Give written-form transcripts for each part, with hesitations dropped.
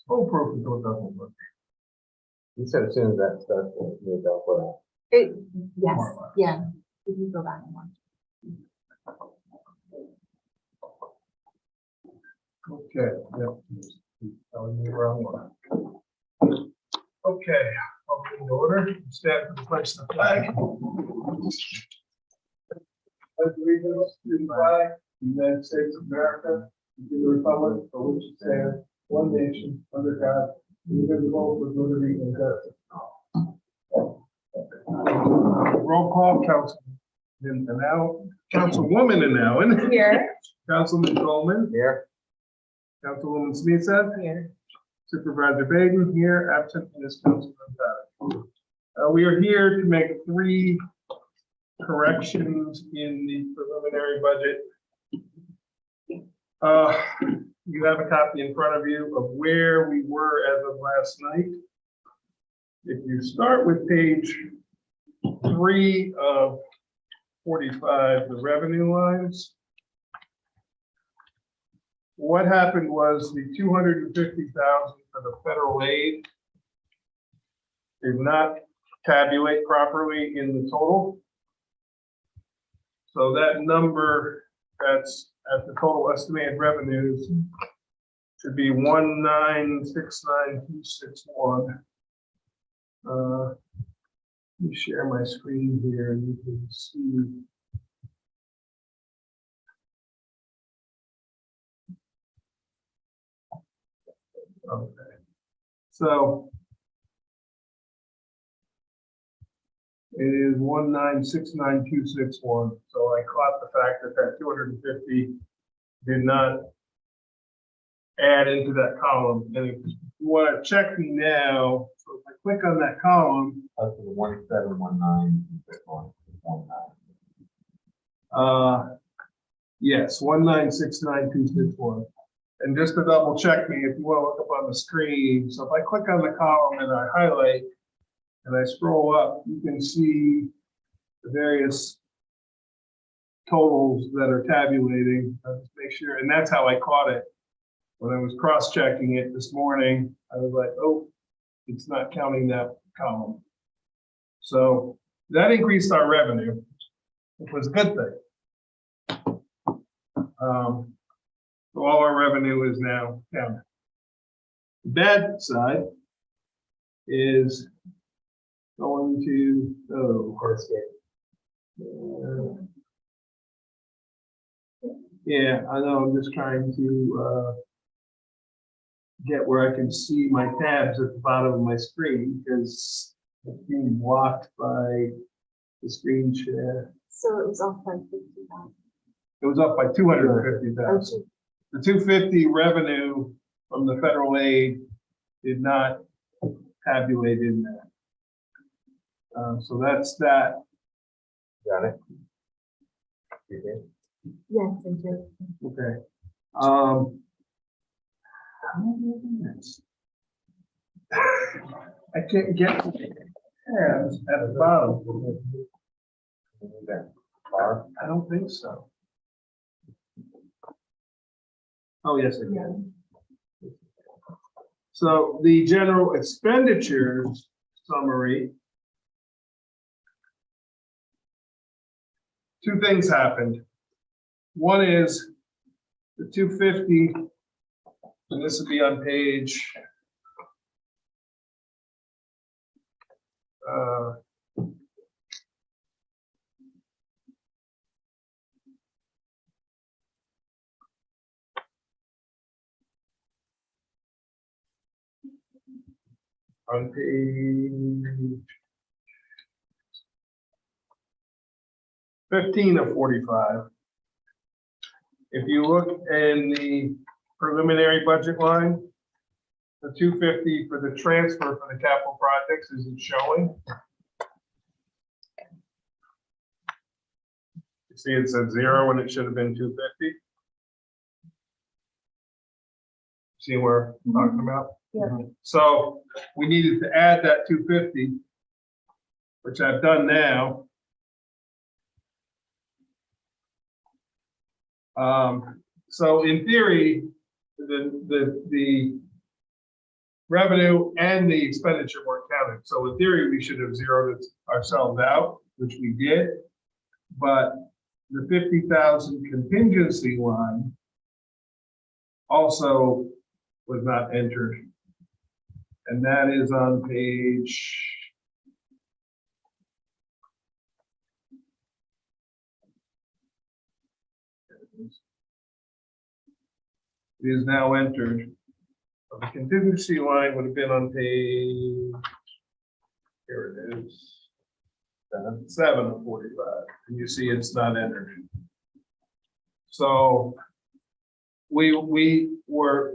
Full proof is no double book. You said as soon as that starts, you'll go for Yes, yeah, we can go back and watch. Okay, yep. Telling me where I'm on. Okay, open the order, stand for the place of the flag. Pledge allegiance to the flag, of the United States of America, and to the republic for which it stands, one nation, under God, indivisible, with liberty and justice. Roll call, Councilman Anow, Councilwoman Anowen, Here. Councilman Coleman, here. Councilwoman Sneedseth, Here. Supervisor Baden here, absent is Councilman Paddock. We are here to make 3 corrections in the preliminary budget. You have a copy in front of you of where we were as of last night. If you start with page 3 of 45, the revenue lines. What happened was the 250,000 for the federal aid did not tabulate properly in the total. So that number that's at the total estimated revenues should be 1969261. Let me share my screen here and you can see. Okay, so it is 1969261. So I caught the fact that that 250 did not add into that column. And if you want to check me now, so if I click on that column, Up to the 1719. yes, 1969261. And just to double check me, if you want to look up on the screen, so if I click on the column and I highlight and I scroll up, you can see the various totals that are tabulating. I'll just make sure, and that's how I caught it. When I was cross-checking it this morning, I was like, oh, it's not counting that column. So that increased our revenue, which was a good thing. So all our revenue is now counted. The bad side is going to, yeah, I know, I'm just trying to get where I can see my tabs at the bottom of my screen because it's being blocked by the screen share. So it was off by 50,000. It was up by 250,000. The 250 revenue from the federal aid did not tabulate in that. So that's that. Got it. Yes, I do. Okay. How many minutes? I can't get the tabs at the bottom. I don't think so. Oh, yes, I can. So the general expenditures summary. 2 things happened. One is the 250, and this would be on page on page 15 of 45. If you look in the preliminary budget line, the 250 for the transfer for the capital projects isn't showing. You see it says 0 when it should have been 250. See where I'm talking about? Yeah. So we needed to add that 250, which I've done now. So in theory, the revenue and the expenditure weren't counted. So in theory, we should have zeroed it ourselves out, which we did. But the 50,000 contingency line also was not entered. And that is on page. It is now entered. The contingency line would have been on page, here it is, 7 of 45, and you see it's not entered. So we were,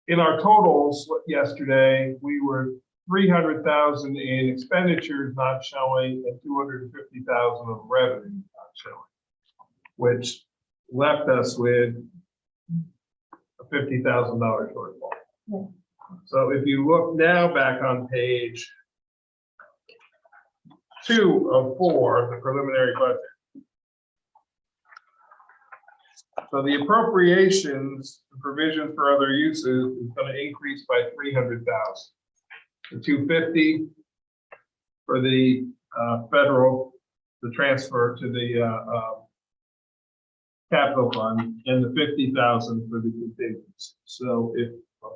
in our totals yesterday, we were 300,000 in expenditures not showing and 250,000 of revenue not showing, which left us with a $50,000 shortfall. Yeah. So if you look now back on page 2 of 4, the preliminary budget. So the appropriations, the provision for other uses is going to increase by 300,000. The 250 for the federal, the transfer to the capital fund, and the 50,000 for the contingency. So if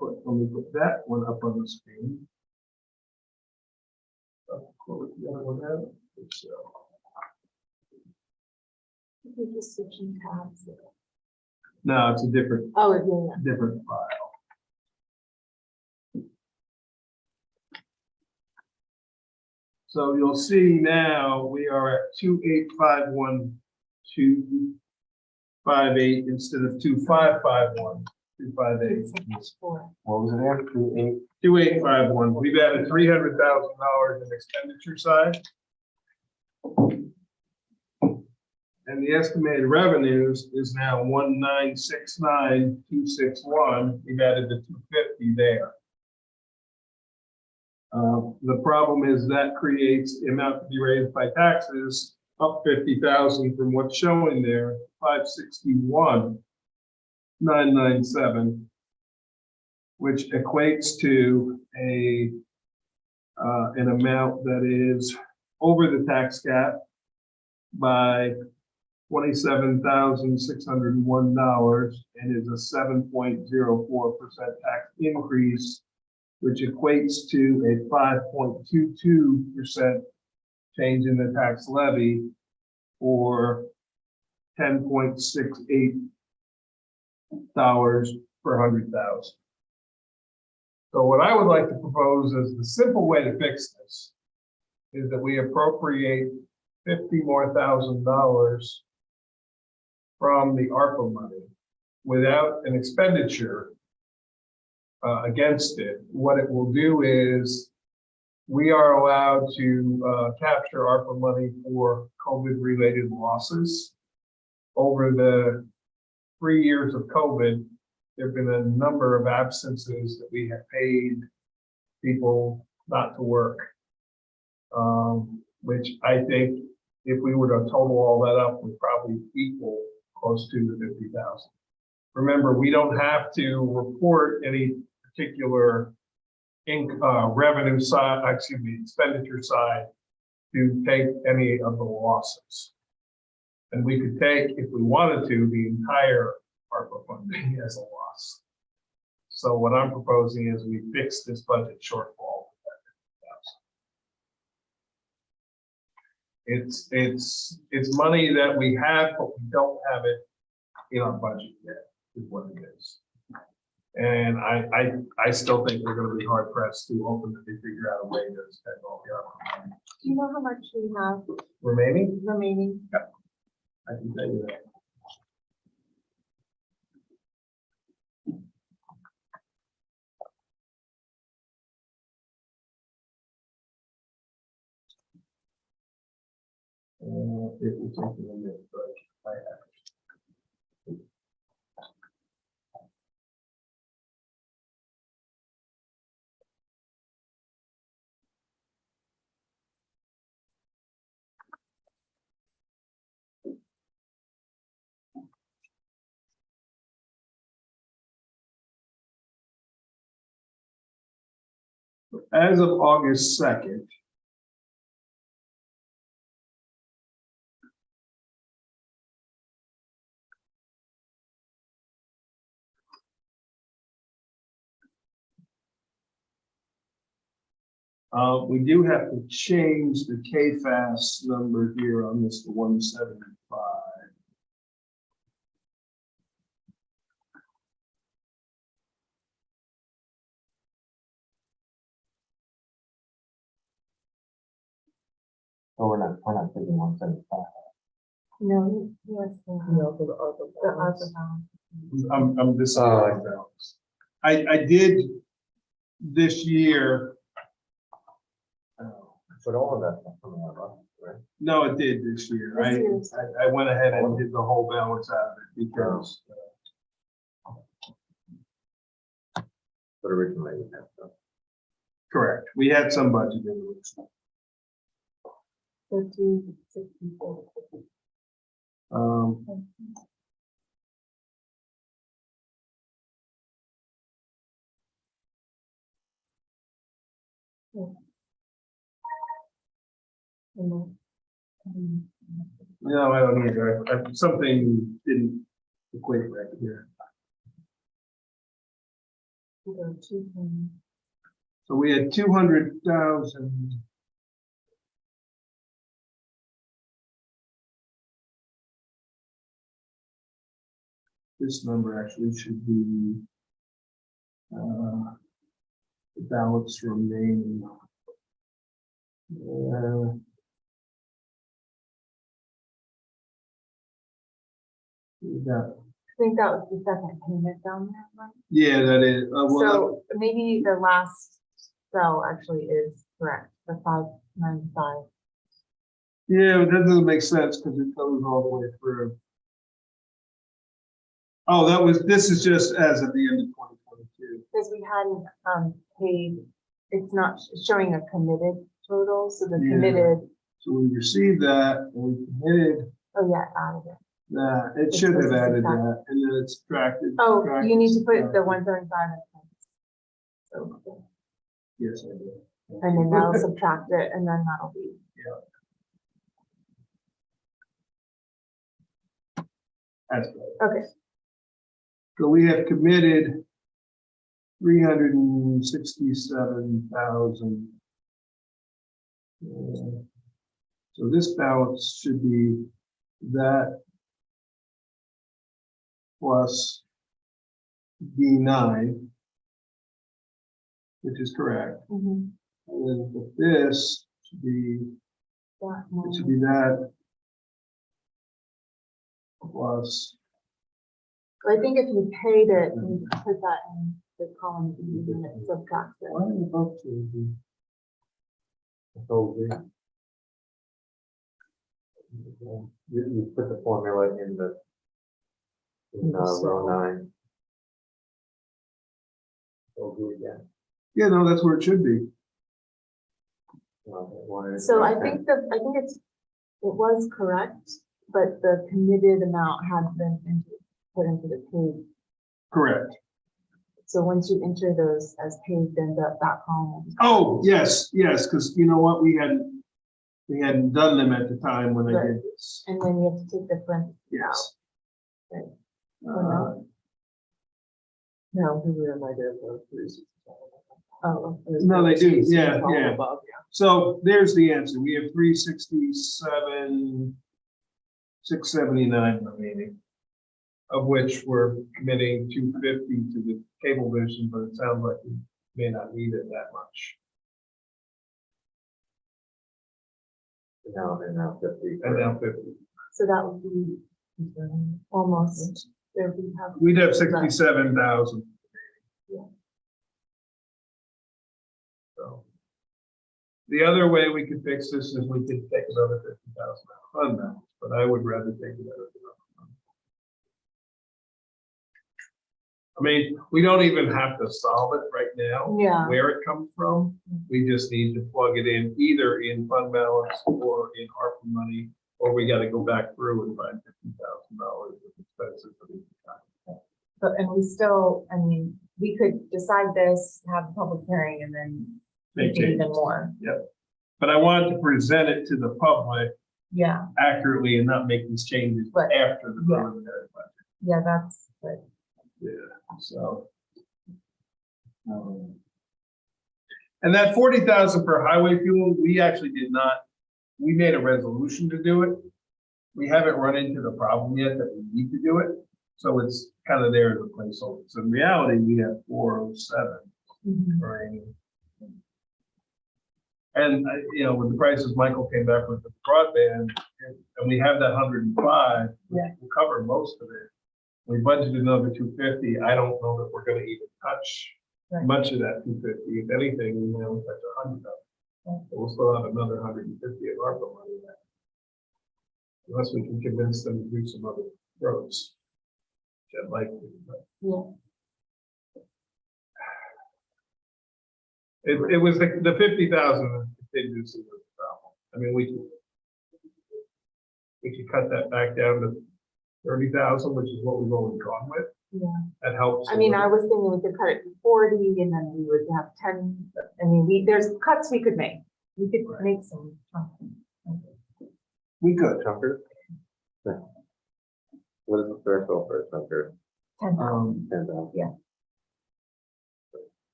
let me put that one up on the screen. Close the other one out. So We're just switching tabs. no, it's a different Oh, yeah. different file. So you'll see now we are at 2851,258 instead of 2551,258. What was it there? 2, 2851. We've added $300,000 in expenditure side. And the estimated revenues is now 1,969,261. We've added the 250 there. The problem is that creates the amount to be raised by taxes up 50,000 from what's showing there, 561,997, which equates to an amount that is over the tax cap by $27,601 and is a 7.04% tax increase, which equates to a 5.22% change in the tax levy or $10.68 per 100,000. So what I would like to propose is the simple way to fix this is that we appropriate $50,000 more from the ARPA money without an expenditure against it. What it will do is we are allowed to capture ARPA money for COVID-related losses. Over the 3 years of COVID, there have been a number of absences that we have paid people not to work, which I think if we were to total all that up, would probably equal close to the 50,000. Remember, we don't have to report any particular revenue side, expenditure side to take any of the losses. And we could take, if we wanted to, the entire ARPA funding as a loss. So what I'm proposing is we fix this budget shortfall. It's money that we have, but we don't have it in our budget yet, is what it is. And I still think we're going to be hard pressed to ultimately figure out a way to spend all the ARPA money. Do you know how much we have Remaining? remaining? I can tell you that. It will take me a minute, but I have. as of August 2nd, we do have to change the KFAS number here on this to 175. So we're not taking 175. No, yes. No, for the ARPA The balance. ARPA balance. I'm disappointed. I did this year. But all of that's not coming out, right? No, it did this year. This year's- I went ahead and did the whole balance out of it because But originally we had stuff. correct. We had some budget in it. 1364. Um, no, I don't either. Something didn't equate right here. So we had 200,000. This number actually should be the balance remaining. We got, I think that was the second payment down there, right? yeah, that is. Well, So maybe the last cell actually is correct, the 595. yeah, but that doesn't make sense because it goes all the way through. Oh, this is just as of the end of 2022. Because we hadn't paid, it's not showing a committed total, so the Yeah. committed, So we received that and we committed oh yeah, added it. that. It It's should have supposed to added subtract. that and then it's subtracted. Oh, subtracted, you need to put the subtracted. 175 in. So, Yes, I did. and then that'll subtract it, and then that'll be, That's right. okay. So we have committed 367,000. So this balance should be that plus D9, which is correct. Mhm. And then with this should be, That it should one. be that plus, I think if you paid it, you put that in the column E and it subtracts it. why are we both to be? So you put the formula in row 9. So do it again. Yeah, no, that's where it should be. So I think it was correct, but the committed amount had been put into the paid. Correct. So once you enter those as paid, then that column. Oh, yes, because you know what, we hadn't done them at the time when I Right. did this. And then you have to take the parentheses out. Yes. Right. Uh, No, we were in idea for 367. Oh, No, they do, yeah, All yeah. above, So there's the answer. We have 367, 679 remaining, of which we're committing 250 to the cable vision, but it sounds like we may not need it that much. Now 50. And now 50. so that would be almost, there we have. We'd have 67,000. Yeah. So the other way we could fix this is we could take another 50,000 out of fund balance, but I would rather take it out of the fund. I mean, we don't even have to solve it right now. Yeah. Where it comes from, we just need to plug it in either in fund balance or in ARPA money, or we got to go back through and find $50,000 of expenses for each time. But, and we still, I mean, we could decide this, have a public hearing, and then make even changes. more. But I wanted to present it to the public Yeah, accurately and not make these changes Right. after the Yeah. preliminary budget. yeah, that's good. Yeah, so. And that 40,000 for highway fuel, we actually did not, we made a resolution to do it. We haven't run into the problem yet that we need to do it, so it's kind of there as a placeholder. So in reality, we have 407 for any. And, you know, with the prices Michael came back with the broadband, and we have that 105, Yeah. we'll cover most of it. We budgeted another 250. I don't know that we're gonna even touch Right. much of that 250. If anything, we may only touch 100 of it. Yeah. We'll still have another 150 of ARPA money left. Unless we can convince them to do some other roads. Which I'd like to, but Yeah. it was the 50,000 contingency was the problem. I mean, we could cut that back down to 30,000, which is what we've always gone with. Yeah. That helps. I mean, I was thinking we could cut it to 40 and then we would have 10. I mean, there's cuts we could make. We could Right. make some. We could. Chunker? Yeah. What is the threshold for a chunker? 10,000. 10,000.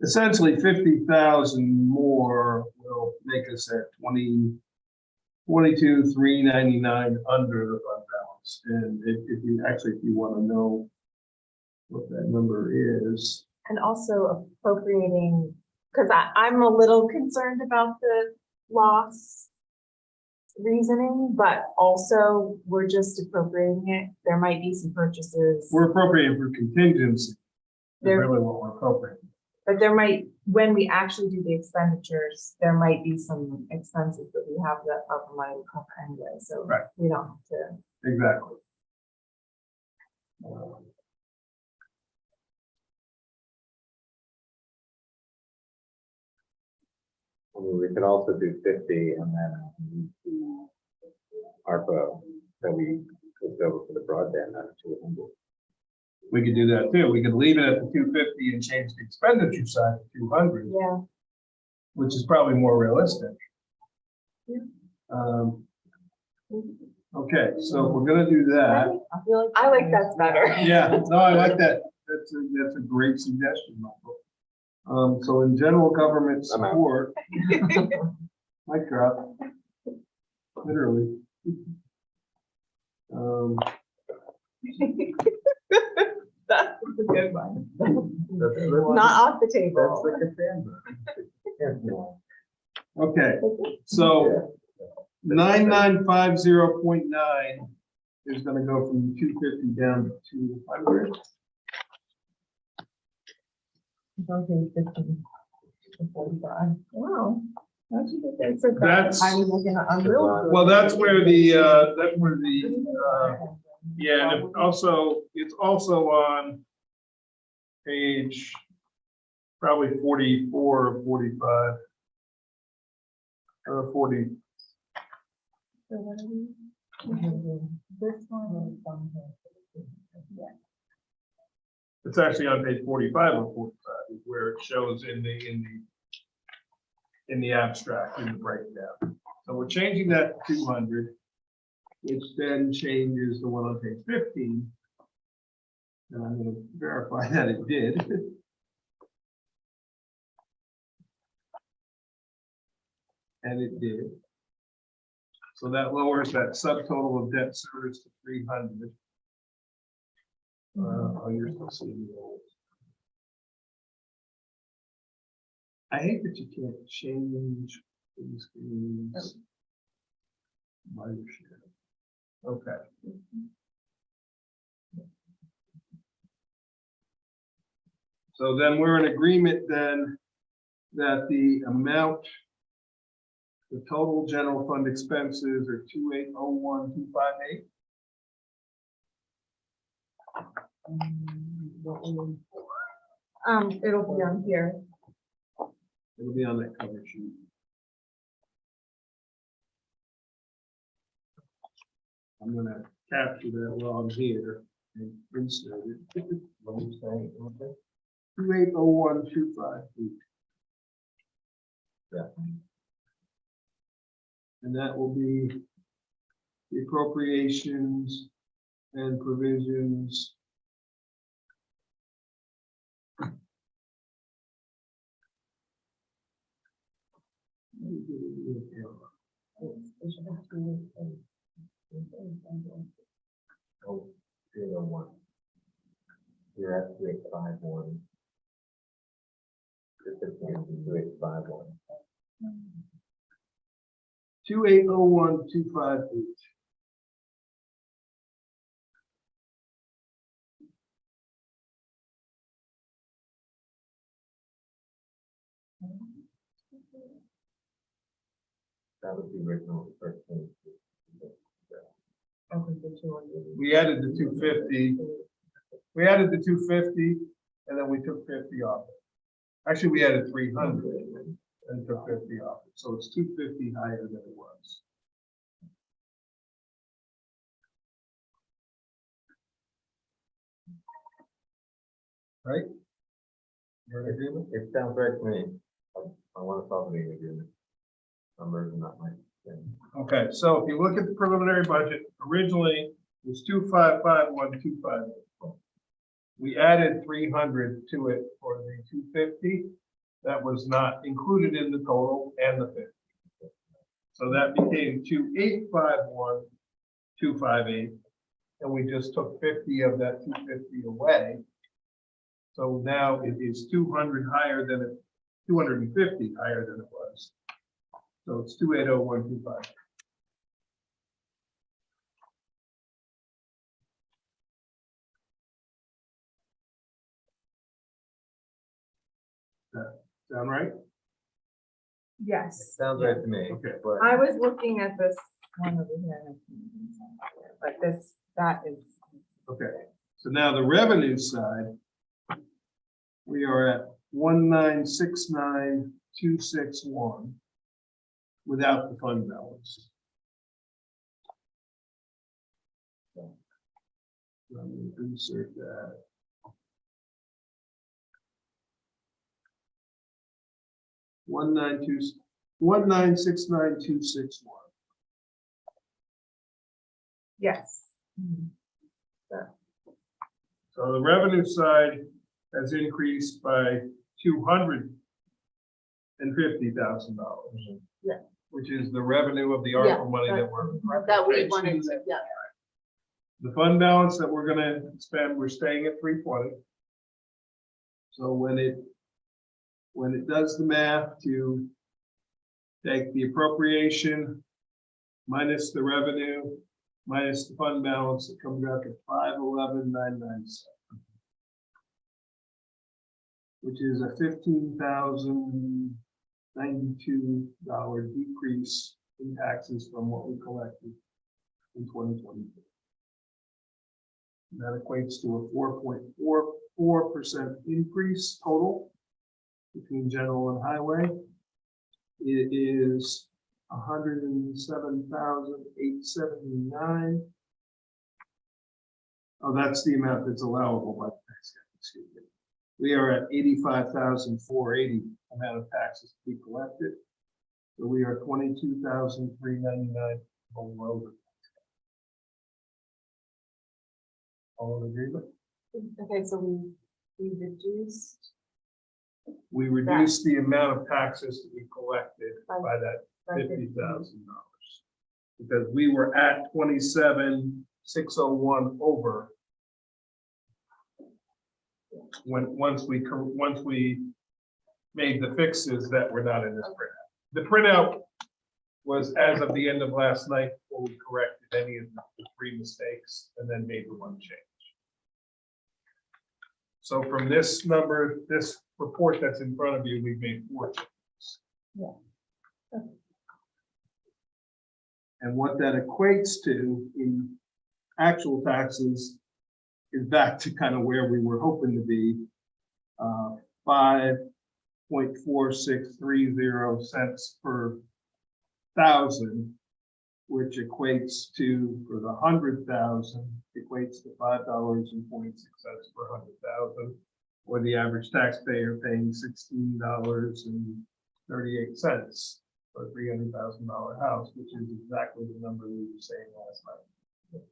Essentially 50,000 more will make us at 22,399 under the fund balance. And if you want to know what that number is, And also appropriating, because I'm a little concerned about the loss reasoning, but also we're just appropriating it. There might be some purchases. we're appropriating for contingency. Is There- really what we're appropriating. But there might, when we actually do the expenditures, there might be some expenses that we have that ARPA money will cover anyway, so Right. we don't have to. Exactly. I mean, we could also do 50 and then the ARPA that we pushed over for the broadband out of 200. We could do that too. We could leave it at the 250 and change the expenditure side to 200, Yeah. which is probably more realistic. Yeah. Okay, so we're gonna do that. I like that's better. Yeah, no, I like that. That's a great suggestion, Michael. So in general government I'm out. support, mic drop, literally. That's a good one. That's Not off the That's table. like a Cassandra. Okay, so 9950.9 is gonna go from 250 down to 200. Wow. How'd you get there so fast? That's- I was looking at Unreal. Well, that's where the, yeah, and it's also on page probably 44 or 45. Or 40, This one is on here. Yeah. it's actually on page 45 or 45 is where it shows in the abstract, in the breakdown. So we're changing that to 200, which then changes the one on page 15. And I'm going to verify that it did. And it did. So that lowers that subtotal of debt service to 300. Oh, you're still seeing the old. I hate that you can't change these screens. By your share. Okay. So then we're in agreement then that the amount, the total general fund expenses are 2801258. It'll be on here. It'll be on that cover sheet. I'm gonna capture that while I'm here. Inserted. 280125. Yeah. And that will be the appropriations and provisions. Oh, 301. You're at 2851. This is 2851. 280125. That was the original first thing. We added the 250. We added the 250 and then we took 50 off it. Actually, we added 300 and took 50 off it. So it's 250 higher than it was. Right? You're in agreement? It sounds right to me. I want to solve the agreement. Numbers are not my thing. Okay, so if you look at the preliminary budget, originally it was 255,125. We added 300 to it for the 250. That was not included in the total and the 50. So that became 285,125, and we just took 50 of that 250 away. So now it is 200 higher than it, 250 higher than it was. So it's 280,125. Sound right? Yes. Sounds right to me. Okay. But I was looking at this one over here, and I couldn't- but that is. Okay, so now the revenue side, we are at 1,969,261 without the fund balance. So let me insert that. One nine six nine two six one. Yes. So the revenue side has increased by $250,000. Yeah. Which is the revenue of the ARPA money that we're. That we wanted to, yeah. The fund balance that we're gonna spend, we're staying at 320. So when it does the math to take the appropriation minus the revenue, minus the fund balance, it comes out to 511,997. Which is a $15,092 decrease in taxes from what we collected in 2022. That equates to a 4.44% increase total between general and highway. It is 107,879. Oh, that's the amount that's allowable by the tax cap, excuse me. We are at 85,480 amount of taxes to be collected. So we are 22,399 below the tax cap. All in agreement? Okay, so we reduced. We reduced the amount of taxes that we collected by that by $50,000. Because we were at 27,601 over. Once we made the fixes that were not in this printout. The printout was as of the end of last night, where we corrected any of the 3 mistakes and then made the 1 change. So from this number, this report that's in front of you, we've made 4 changes. Yeah. And what that equates to in actual taxes is back to kind of where we were hoping to be, 5.4630 cents per thousand which equates to, for the 100,000, equates to $5.46 per 100,000, or the average taxpayer paying $16.38 for a $300,000 house, which is exactly the number we were saying last night.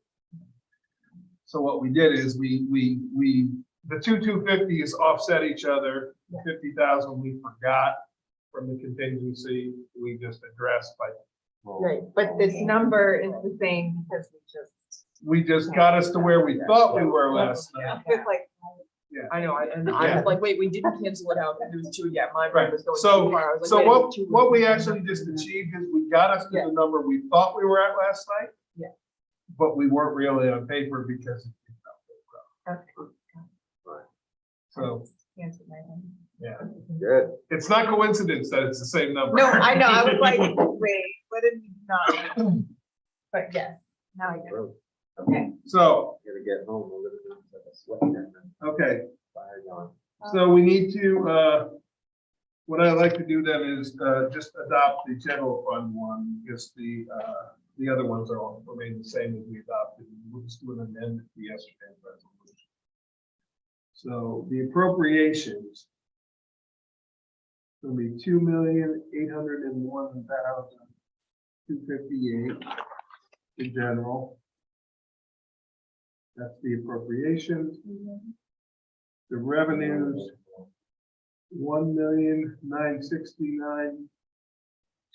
So what we did is the 2,250s offset each other. The 50,000 we forgot from the contingency, we just addressed by. Right, but this number is the same because We just got us to where we thought we were last night. it's like, I know, I Yeah. was like, wait, we didn't cancel it out, it was two, yeah, my Right. brain was going So- too far. I was like, So wait, what, two- what we actually just achieved is we got us to Yeah. the number we thought we were at last night. Yeah. But we weren't really on paper because. it didn't okay. So, Answered my own. yeah, Good. it's not coincidence that it's the same number. No, I know, I was like, wait, what did we not? But yes, now I get it. Well, Okay. So, Gotta get home a little bit of a sweat and okay, fire going. so we need to, what I like to do then is, just adopt the general fund one, because the other ones are all remain the same as we adopted. We'll just do an amendment to yesterday's resolution. So the appropriations will be $2,801,258 in general. That's the appropriations. The revenues,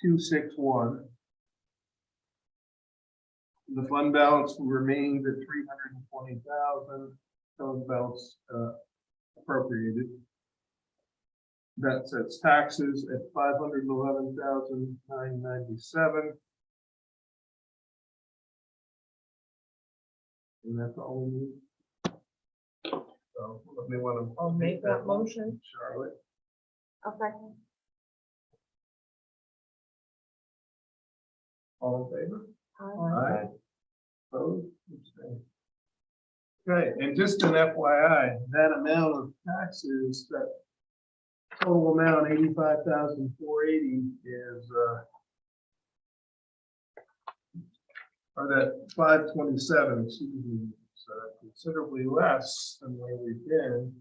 $1,969,261. The fund balance remains at 320,000. Fund balance appropriated. That sets taxes at 511,997. And that's all we need. So let me want to. I'll make that motion. Charlotte, I'll second. all in favor? Aye. Opposed? Abstained. Okay, and just an FYI, that amount of taxes, that total amount, 85,480 is, or that 527, excuse me, is considerably less than where we've been.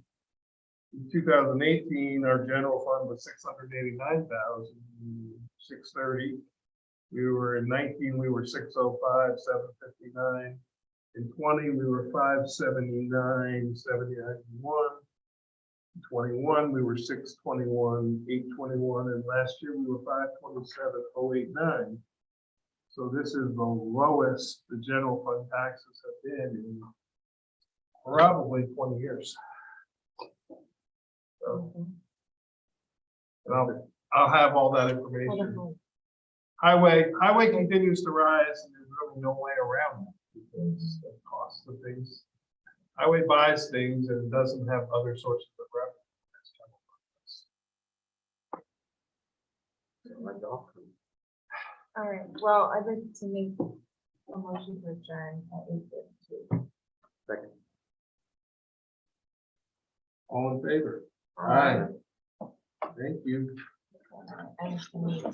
In 2018, our general fund was 689,630. We were in 19, we were 605, 759. In 20, we were 579, 791. In 21, we were 621, 821, and last year we were 527, 089. So this is the lowest the general fund taxes have been in probably 20 years. So, and I'll have all that information. Highway continues to rise, and there's really no way around it because of the cost of things. Highway buys things and doesn't have other sources of revenue. All right, well, I'd like to make a motion to adjourn at 8:52. Second. All in favor? Aye. Thank you. And to meet